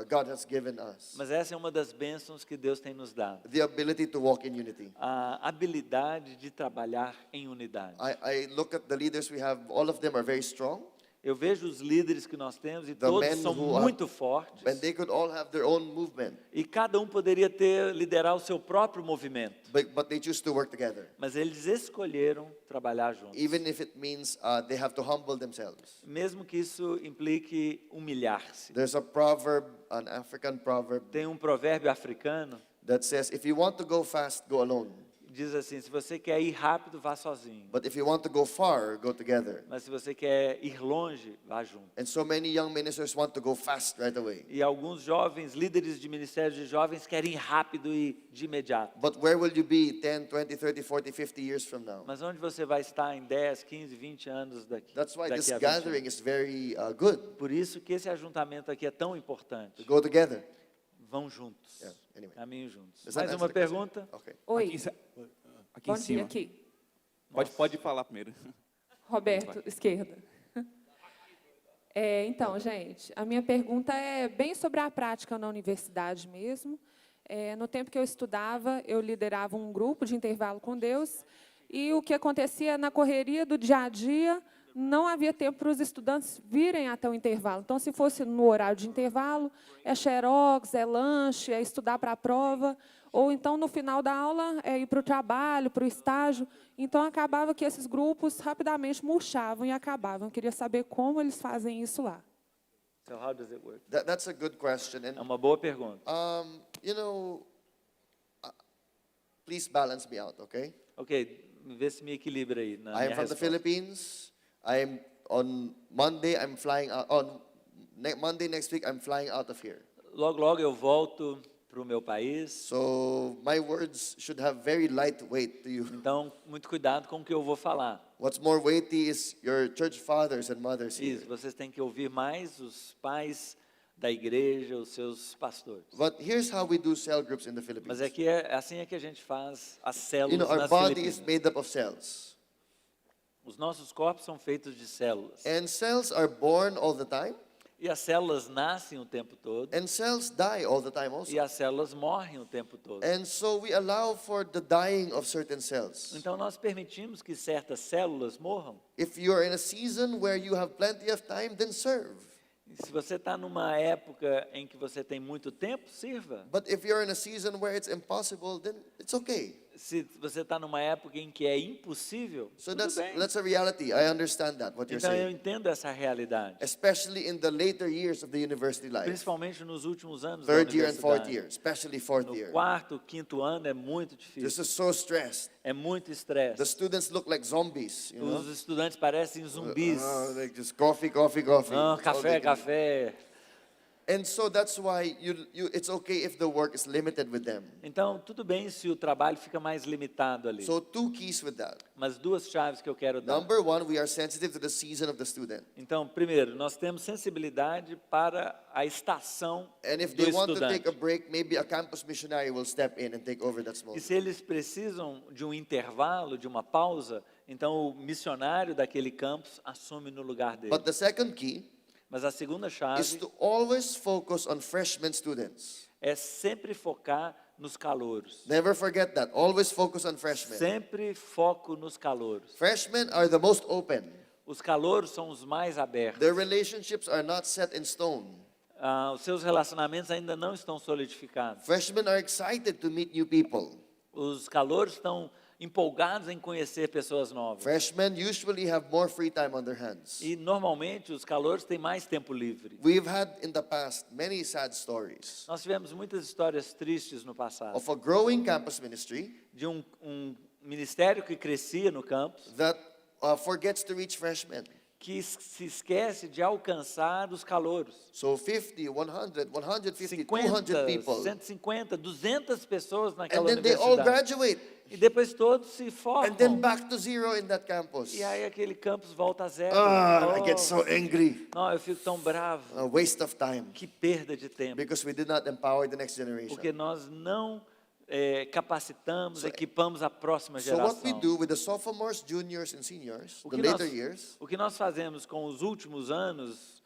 God has given us. mas essa é uma das bênçãos que Deus tem nos dado. The ability to walk in unity. A habilidade de trabalhar em unidade. I look at the leaders we have, all of them are very strong. Eu vejo os líderes que nós temos e The todos men são who are- muito fortes. And they could all have their own movement, E cada um poderia liderar o seu próprio movimento. but they choose to work together. Mas eles escolheram trabalhar juntos. Even if it means they have to humble themselves. Mesmo que isso implique humilhar-se. There's a proverb, an African proverb, Tem um provérbio africano, that says, if you want to go fast, go alone. diz assim, se você quer ir rápido, vá sozinho. But if you want to go far, go together. Mas se você quer ir longe, vá junto. And so many young ministers want to go fast right away. E alguns jovens, líderes de ministérios de jovens, querem ir rápido e de imediato. But where will you be 10, 20, 30, 40, 50 years from now? Mas onde você vai estar em 10, 15, 20 anos daqui? That's why this daqui a 20 gathering anos? is very good. Por isso que esse ajuntamento aqui é tão importante. To go together. Vão juntos. Yeah, anyway. Caminhem juntos. Does that Mais answer uma the question? pergunta? Okay. Oi, Aqui bom em cima. dia aqui. Pode falar primeiro. Roberto, esquerda. Então, gente, a minha pergunta é bem sobre a prática na universidade mesmo. No tempo que eu estudava, eu liderava um grupo de intervalo com Deus, e o que acontecia na correria do dia a dia, não havia tempo para os estudantes virem até o intervalo. Então, se fosse no horário de intervalo, é xerox, é lanche, é estudar para a prova, ou então, no final da aula, é ir para o trabalho, para o estágio. Então, acabava que esses grupos rapidamente murchavam e acabavam. Eu queria saber como eles fazem isso lá. So how does it work? That's a good question. É And, uma boa pergunta. you know, please balance me out, okay? Ok, vê se me equilibra aí na I am minha from the resposta. Philippines. I am on Monday. I'm flying out. On Monday next week, I'm flying out of here. Logo eu volto para o meu país. So my words should have very light weight to you. Então, muito cuidado com o que eu vou falar. What's more weighty is your church fathers and mothers here. Isso, vocês têm que ouvir mais os pais da igreja, os seus pastores. But here's how we do cell groups in the Mas Philippines. é que assim é que a gente faz as You células know, our nas body Filipinas. is made up of cells. Os nossos corpos são feitos de células. And cells are born all the time. E as células nascem o tempo todo. And cells die all the time also. E as células morrem o tempo todo. And so we allow for the dying of certain cells. Então nós permitimos que certas células morram. If you're in a season where you have plenty of time, then serve. E se você está numa época em que você tem muito tempo, sirva. But if you're in a season where it's impossible, then it's okay. Se você está numa época em que é impossível, So tudo bem. that's a reality. I understand that, what you're Então eu saying. entendo essa realidade. Especially in the later years of the university life. Principalmente nos últimos anos da Third year and fourth universidade. year, especially fourth No year. quarto, quinto ano é muito This difícil. is so stressed. É muito The estresse. students look like zombies, you know? Os estudantes parecem zumbis. Like just coffee, coffee, coffee. Ah, That's all café, they can- café. And so that's why it's okay if the work is limited with them. Então, tudo bem se o trabalho fica mais limitado ali. So two keys with that. Mas duas chaves que eu quero dar. Number one, we are sensitive to the season of the student. Então, primeiro, nós temos sensibilidade para a estação And if do they want to estudante. take a break, maybe a campus missionary will step in and take over that small E group. se eles precisam de um intervalo, de uma pausa, então o missionário daquele campus assume no lugar dele. But the second key Mas a segunda is chave to always focus on freshman students. é sempre focar nos calouros. Never forget that. Always focus on freshmen. Sempre foco nos calouros. Freshmen are the most open. Os calouros são os mais abertos. Their relationships are not set in stone. Os seus relacionamentos ainda não estão solidificados. Freshmen are excited to meet new people. Os calouros estão empolgados em conhecer pessoas novas. Freshmen usually have more free time on their hands. E normalmente os calouros têm mais tempo livre. We've had in the past many sad stories Nós tivemos muitas histórias tristes no passado of a growing campus ministry de um ministério que crescia no campus, that forgets to reach freshmen. que se esquece de alcançar os calouros. So 50, 100, 150, 50, 200 people. 150, 200 pessoas And naquela then they all universidade. graduate. E depois todos se And then formam. back to zero in that campus. E aí aquele campus volta a zero. I get Oh, so angry. não, eu fico tão bravo. A waste of time. Que perda de tempo. Because we did not empower the next generation. Porque nós não capacitamos, So- equipamos a próxima So what we geração. do with the sophomores, juniors, and seniors, O the que, later nós, years, o que nós fazemos com os últimos anos,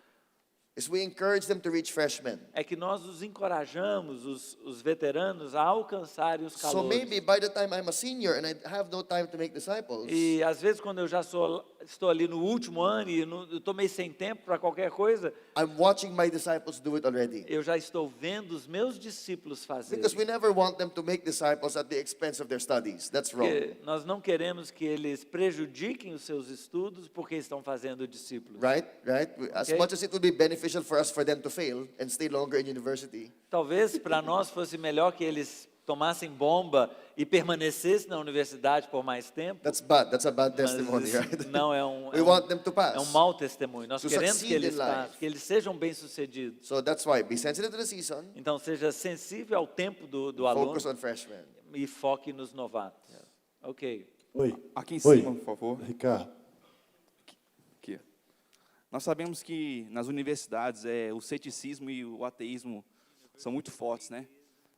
is we encourage them to reach freshmen. é que nós os encorajamos, os veteranos, a alcançarem os So calouros. maybe by the time I'm a senior and I have no time to make disciples, E às vezes quando eu já estou ali no último ano e eu estou meio sem tempo para qualquer coisa, I'm watching my disciples do it already. eu já estou vendo os meus discípulos fazerem. Because we never want them to make disciples at the expense of their studies. That's wrong. Porque nós não queremos que eles prejudiquem os seus estudos porque estão fazendo discípulos. Right? As Okay. much as it would be beneficial for us for them to fail and stay longer in university, Talvez para nós fosse melhor que eles tomassem bomba e permanecessem na universidade por mais tempo. that's bad. That's a bad Mas testimony, isso right? não é We want them to pass. é um mau testemunho. Nós To queremos que succeed eles in life. passem, que eles sejam bem-sucedidos. So that's why be sensitive to the season, Então seja sensível ao tempo do aluno focus on freshmen. e foque nos novatos. Ok. Oi. Aqui em Oi. cima, por favor. Ricardo. Aqui. Nós sabemos que nas universidades o ceticismo e o ateísmo são muito fortes, né?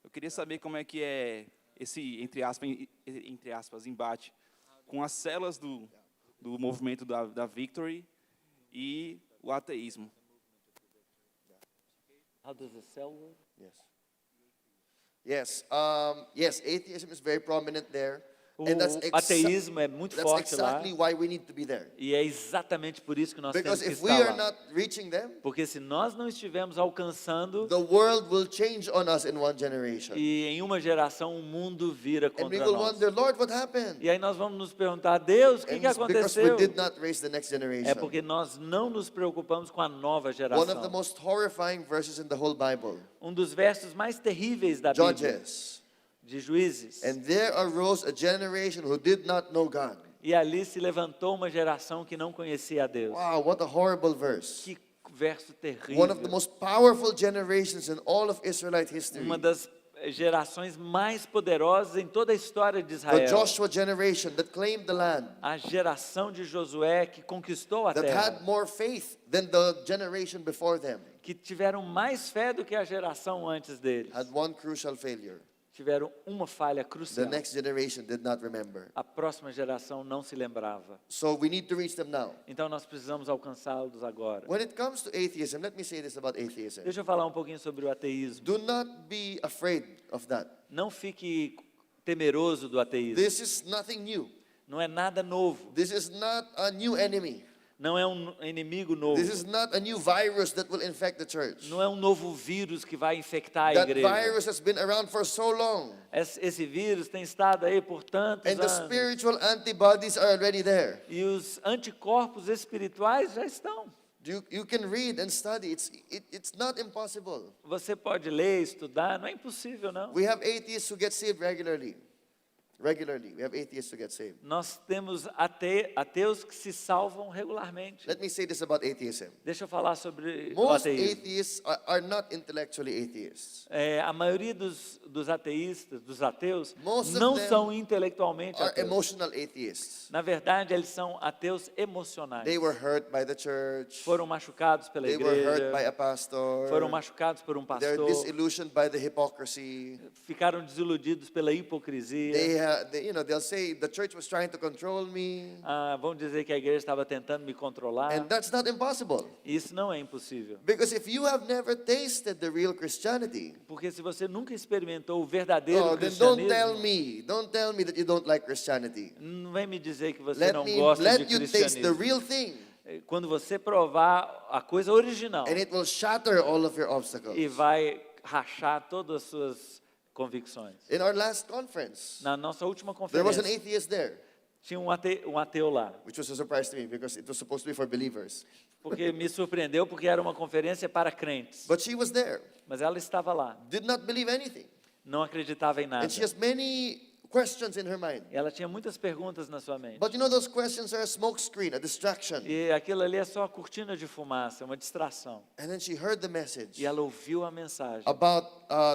Eu queria saber como é que é esse, entre aspas, embate com as células do movimento da Victory e o ateísmo. How does the cell work? Yes. Yes, atheism is very prominent there. O And that's ateísmo é muito that's forte lá. exactly why we need to be there. E é exatamente por isso que nós temos Because que if we estar are lá. not reaching them, Porque se nós não estivermos alcançando, the world will change on us in one generation. e em uma geração o mundo vira And we contra will nós. wonder, Lord, what happened? E aí nós vamos nos perguntar, Deus, o que And it's because we aconteceu? did not raise the next generation. É porque nós não nos preocupamos com a nova One of the geração. most horrifying verses in the whole Bible, Um dos versos mais terríveis da Bíblia, Judges. de Juízes. And there arose a generation who did not know God. E ali se levantou uma geração que não conhecia a Deus. Wow, what a horrible verse. Que verso terrível. One of the most powerful generations in all of Israelite history. Uma das gerações mais poderosas em toda a história de The Israel. Joshua generation that claimed the land, A geração de Josué que conquistou a that terra. had more faith than the generation before them, Que tiveram mais fé do que a geração antes deles. had one crucial failure. Tiveram uma falha The crucial. next generation did not remember. A próxima geração não se lembrava. So we need to reach them now. Então nós precisamos alcançá-los agora. When it comes to atheism, let me say this about atheism. Deixa eu falar um pouquinho sobre o ateísmo. Do not be afraid of that. Não fique temeroso do ateísmo. This is nothing new. Não é nada novo. This is not a new enemy. Não é um inimigo novo. This is not a new virus that will infect the church. Não é um novo vírus que vai infectar a That igreja. virus has been around for so long. Esse vírus tem estado aí por tantos And the anos. spiritual antibodies are already there. E os anticorpos espirituais já estão. You can read and study. It's not impossible. Você pode ler, estudar, não é impossível não. We have atheists who get saved regularly. We have atheists who get saved. Nós temos ateus que se salvam regularmente. Let me say this about atheism. Deixa eu falar sobre o Most ateísmo. atheists are not intellectually atheists. A maioria dos ateístas, dos ateus, Most of não them são intelectualmente Are ateus. emotional atheists. Na verdade, eles são ateus emocionais. They were hurt by the church. Foram machucados pela They were hurt igreja, by a pastor. foram machucados por um They're pastor, disillusioned by the hypocrisy. ficaram desiludidos pela hipocrisia. They'll say the church was trying to control me, Vão dizer que a igreja estava tentando me controlar. and that's not impossible. Isso não é impossível. Because if you have never tasted the real Christianity, Porque se você nunca experimentou o verdadeiro then don't cristianismo, tell me that you don't like Christianity. não vem me dizer que você Let não me gosta de let you taste the cristianismo. real thing, Quando você provar a coisa original and it will shatter all of your e obstacles. vai rachar todas as suas convicções. In our last conference, Na nossa última there was an conferência, atheist there, tinha um ateu lá. which was a surprise to me because it was supposed to be for believers. Porque me surpreendeu porque era uma conferência para crentes. But she was there, Mas ela estava lá, did not believe anything. não acreditava em nada. And she has many questions in her mind. Ela tinha muitas perguntas na sua mente. But you know, those questions are a smoke screen, a distraction. E aquilo ali é só cortina de fumaça, uma distração. And then she heard the message E ela ouviu a mensagem. about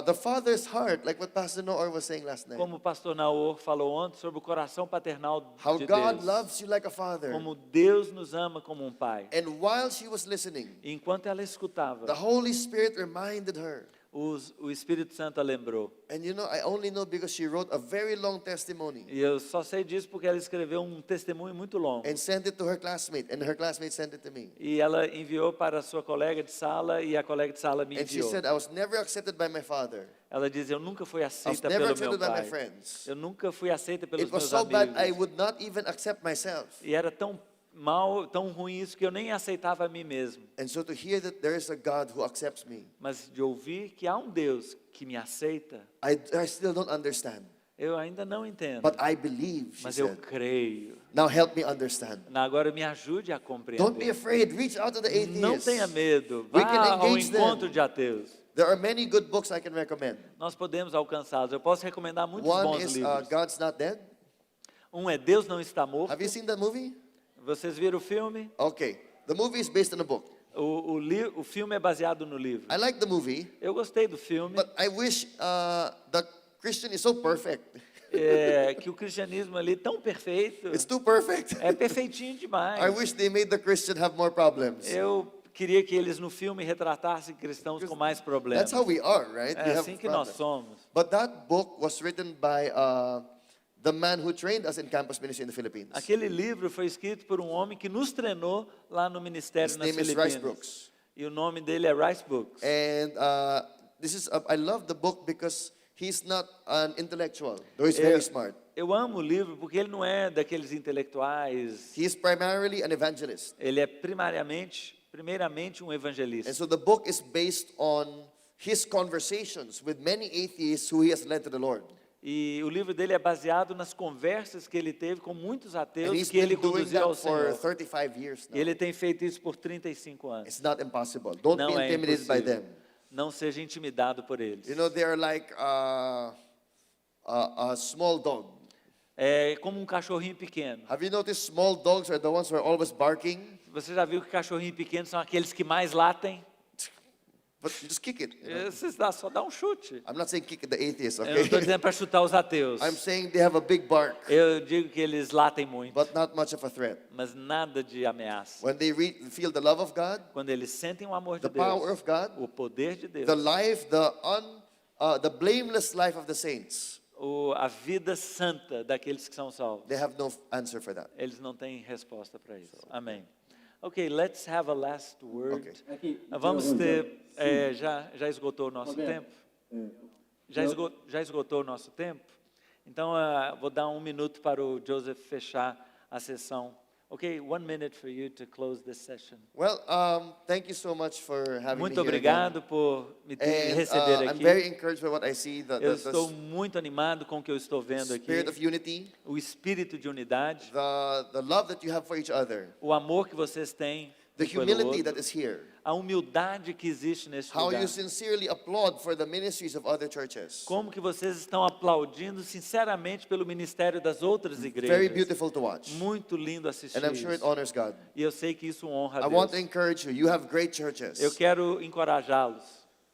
the father's heart, like what Pastor Noor was saying last night. Como o pastor Naor falou ontem sobre o coração paternal How de God Deus. loves you like a father. Como Deus nos ama como um pai. And while she was listening, E enquanto ela escutava, the Holy Spirit reminded her o Espírito Santo a lembrou. And you know, I only know because she wrote a very long testimony E eu só sei disso porque ela escreveu um testemunho muito longo. and sent it to her classmate, and her classmate sent it to me. E ela enviou para a sua colega de sala e a colega de sala me And she enviou. said, I was never accepted by my father. Ela diz, eu nunca fui I was aceita never pelo meu accepted by my pai. friends. Eu nunca fui aceita pelos It was meus so bad I amigos. would not even accept myself. E era tão mal, tão ruim isso que eu nem aceitava a mim mesmo. And so to hear that there is a God who accepts me, Mas de ouvir que há um Deus que me aceita, I still don't understand. eu ainda não entendo. But I believe, she Mas eu said. creio. Now help me understand. Agora me ajude a Don't be compreender. afraid. Reach out to the Não atheists. tenha medo. We Vá can ao engage them. encontro de ateus. There are many good books I can recommend. Nós podemos alcançá-los. Eu posso recomendar muitos One bons is livros. God's Not Dead. Um é Deus Não Está Morto. Have you seen that movie? Vocês viram o filme? Okay. The movie is based on a book. O filme é baseado no livro. I like the movie, Eu gostei do filme. but I wish the Christian is so perfect. Que o cristianismo ali é tão perfeito. It's too perfect. É perfeitinho demais. I wish they made the Christian have more problems. Eu queria que eles no filme retratassem cristãos com mais problemas. That's how we are, right? We É have assim que nós problems. somos. But that book was written by the man who trained us in campus ministry in the Philippines. Aquele livro foi escrito por um homem que nos treinou lá no ministério His nas name is Filipinas. Rice Brooks. E o nome dele é Rice Books. And I love the book because he's not an intellectual, though he's very smart. Eu amo o livro porque ele não é daqueles intelectuais. He is primarily an evangelist. Ele é primeiramente um evangelista. And so the book is based on his conversations with many atheists who he has led to the Lord. E o livro dele é baseado nas conversas que ele teve com muitos And ateus he's que ele been doing conduziu ao that for Senhor. 35 years E ele now. tem feito isso por 35 anos. It's not impossible. Don't be Não é intimidated by impossível. them. Não seja intimidado por eles. You know, they are like a small dog. É como um cachorrinho pequeno. Have you noticed small dogs are the ones who are always barking? Você já viu que cachorrinho pequeno são aqueles que mais latem? But you just kick it. You know? Você só dá um chute. I'm not saying kick the atheists, Eu não estou okay? dizendo para chutar os ateus. I'm saying they have a big bark, Eu digo que eles latem muito, but not much of a threat. mas nada de ameaça. When they feel the love of God, Quando eles sentem o amor the de Deus, power of God, o poder de Deus, the life, the blameless life of the saints, a vida santa daqueles que são salvos, they have no answer for that. eles não têm resposta para isso. Amém. Okay, let's have a last word. Okay. Vamos ter, já esgotou o nosso tempo? Já esgotou o nosso tempo? Então, vou dar 1 minuto para o Joseph fechar a sessão. Okay, 1 minute for you to close this session. Well, thank you so much for having Muito me here again. obrigado por me And receber I'm aqui. very encouraged by what I see, Eu estou muito animado com o que eu estou the vendo aqui. spirit of unity, O espírito de unidade, the love that you have for each other, o amor que vocês têm the um pelo humility outro, that is here, a humildade que existe neste how lugar. you sincerely applaud for the ministries of other churches. Como que vocês estão aplaudindo sinceramente pelo ministério das outras Very igrejas. beautiful to watch. Muito lindo assistir And I'm sure it isso. honors God. E eu sei que isso honra I a want to Deus. encourage you. You have great churches. Eu quero encorajá-los.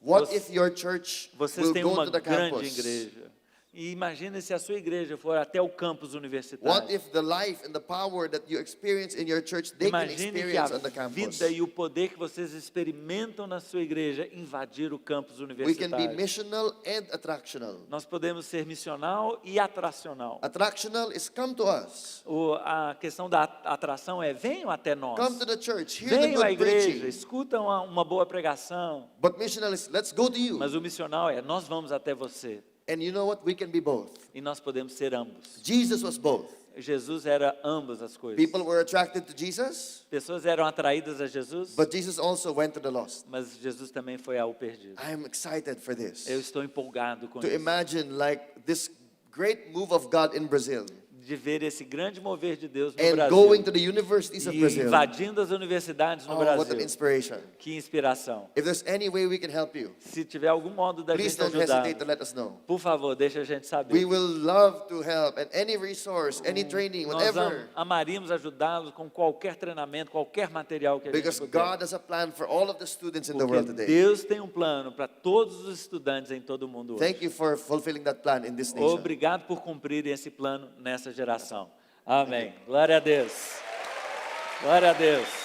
What Você- if your church Vocês will têm go uma to the grande campus? igreja. E imagine se a sua igreja for até o campus What universitário. if the life and the power that you experience in your church, they can Imagine que experience on the a campus? vida e o poder que vocês experimentam na sua igreja invadir o campus We can be universitário. missional and attractional. Nós podemos ser missional e atracional. Attractional is come to us. A questão da atração é venham até nós. Come to the church, hear the Venham à good igreja, preaching. escutam uma boa pregação. But missional is let's go to you. Mas o missional é nós vamos até você. And you know what? We can be both. E nós podemos ser ambos. Jesus was both. Jesus era ambas as coisas. People were attracted to Jesus, Pessoas eram atraídas a Jesus, but Jesus also went to the lost. mas Jesus também foi ao perdido. I am excited for this. Eu estou empolgado com To isso. imagine like this great move of God in Brazil De ver esse grande mover de Deus no and Brasil. going to the universities of E Brazil. invadindo as universidades no Oh, what an Brasil. inspiration. Que inspiração. If there's any way we can help you, Se tiver algum modo da please gente don't ajudar, hesitate to let us know. por favor, deixa a gente saber. We will love to help and any resource, any training, Nós whatever. amaríamos ajudá-los com qualquer treinamento, qualquer material que a gente Because puder. God has a plan for all of the students in the Porque world today. Deus tem um plano para todos os estudantes em todo o mundo hoje. Thank you for fulfilling that plan in this nation. Obrigado por cumprir esse plano nessa geração. Amém. Glória a Deus. Glória a Deus.